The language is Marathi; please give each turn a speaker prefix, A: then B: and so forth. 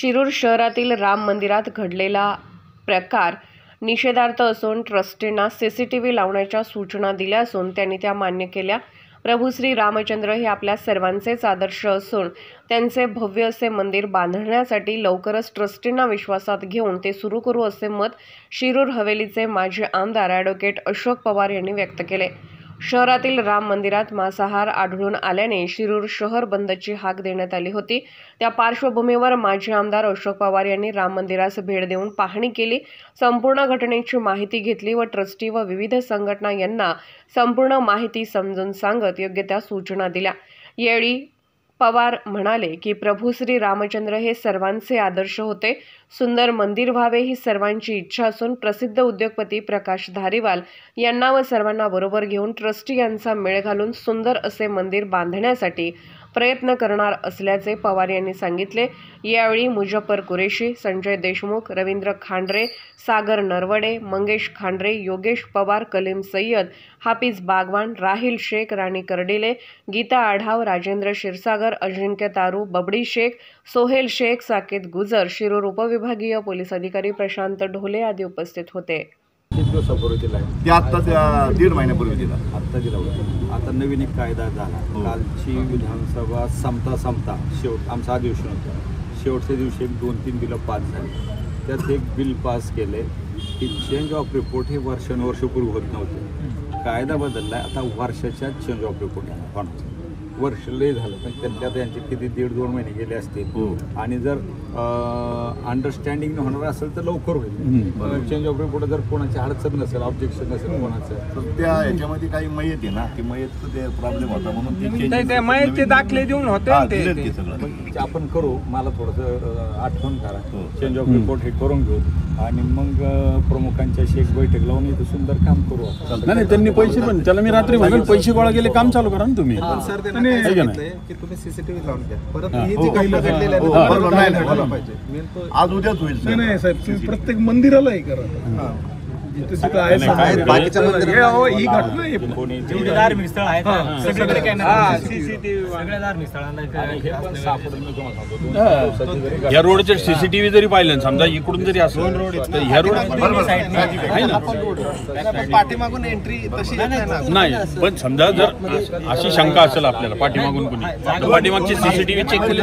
A: शिरूर शहरातील राम मंदिरात घडलेला प्रकार निषेधार्थ असून ट्रस्टींना सीसीटीव्ही लावण्याच्या सूचना दिल्या असून त्यांनी त्या मान्य केल्या। प्रभू श्री रामचंद्र हे आपल्या सर्वांचेच आदर्श असून त्यांचे भव्य असे मंदिर बांधण्यासाठी लवकरच ट्रस्टींना विश्वासात घेऊन ते सुरू करू असे मत शिरूर हवेलीचे माजी आमदार ॲडव्होकेट अशोक पवार यांनी व्यक्त केले। शहरातील राम मंदिरात मांसाहार आढळून आल्याने शिरूर शहर बंदची हाक देण्यात आली होती। त्या पार्श्वभूमीवर माजी आमदार अशोक पवार यांनी राम मंदिरास भेट देऊन पाहणी केली, संपूर्ण घटनेची माहिती घेतली व ट्रस्टी व विविध संघटना यांना संपूर्ण माहिती समजून सांगत योग्य त्या सूचना दिल्या। यावेळी पवार म्हणाले की प्रभू श्री रामचंद्र हे सर्वांचे आदर्श होते। सुंदर मंदिर व्हावे ही सर्वांची इच्छा असून प्रसिद्ध उद्योगपती प्रकाश धारीवाल यांना व सर्वांना बरोबर घेऊन ट्रस्टी यांचा मेळ घालून सुंदर असे मंदिर बांधण्यासाठी प्रयत्न करणार असल्याचे पवार यांनी सांगितले। यावेळी मुजफ्फर कुरेशी, संजय देशमुख, रवींद्र खांडरे, सागर नरवडे, मंगेश खांडरे, योगेश पवार, कलीम सय्यद, हाफिज बागवान, राहिल शेख, राणी कर्डिले, गीता आढाव, राजेंद्र क्षीरसागर, अजिंक्य तारू, बबडी शेख, सोहेल शेख, साकेत गुजर, शिरूर उपविभागीय पोलीस अधिकारी प्रशांत ढोले आदी उपस्थित होते।
B: दीड महिन्यापूर्वी दिला,
C: आत्ता दिला होता। आता नवीन एक कायदा झाला। कालची विधानसभा संपता शेवट आमचं अधिवेशन होतं। शेवटच्या दिवशी एक 2-3 बिलं पास झाली। त्यात एक बिल पास केले की चेंज ऑफ रिपोर्ट हे वर्षानुवर्षपूर्वी होत नव्हते। कायदा बदलला, आता वर्षाच्या चेंज ऑफ रिपोर्ट होणार। वर्ष लय झालं, पण त्यात यांचे किती 1.5-2 महिने गेले असतील आणि जर अंडरस्टँडिंग होणार असेल तर लवकर होईल। चेंज ऑफ रिपोर्ट जर कोणाची अडचण नसेल, ऑब्जेक्शन नसेल कोणाचं,
B: तर त्या याच्यामध्ये काही मयत आहे ना, ती मयतचं ते प्रॉब्लेम होता म्हणून
D: ते मयतचे दाखले देऊन होते
B: ते सगळं
C: आपण करू। मला थोडंसं आठवण करा, चेंज ऑफ रिपोर्ट हे करून घेऊ आणि मग प्रमुखांच्या एक बैठक लावून इथं सुंदर काम करू।
E: नाही त्यांनी पैसे पण त्याला मी रात्री म्हणून पैसे गोळा केले, काम चालू करा ना तुम्ही।
D: की तुम्ही सीसीटीव्ही लावून घ्या, परत ही जी काही घडलेली
B: आज उद्याच होईल।
D: नाही साहेब, तुम्ही प्रत्येक मंदिराला हे करा। बाकीच्या ही घटना
F: धार्मिक स्थळ आहेत सगळीकडे कॅमेरा, सीसीटीव्ही सगळ्या धार्मिक
E: या रोडचे सीसीटीव्ही जरी पाहिलं, समजा इकडून जरी असलं तर ह्या रोड
D: पाठीमागून एंट्री तशी
E: नाही, पण समजा जर अशी शंका असेल आपल्याला पाठीमागून कोणी, पाठीमागचे सीसीटीव्ही चेक केले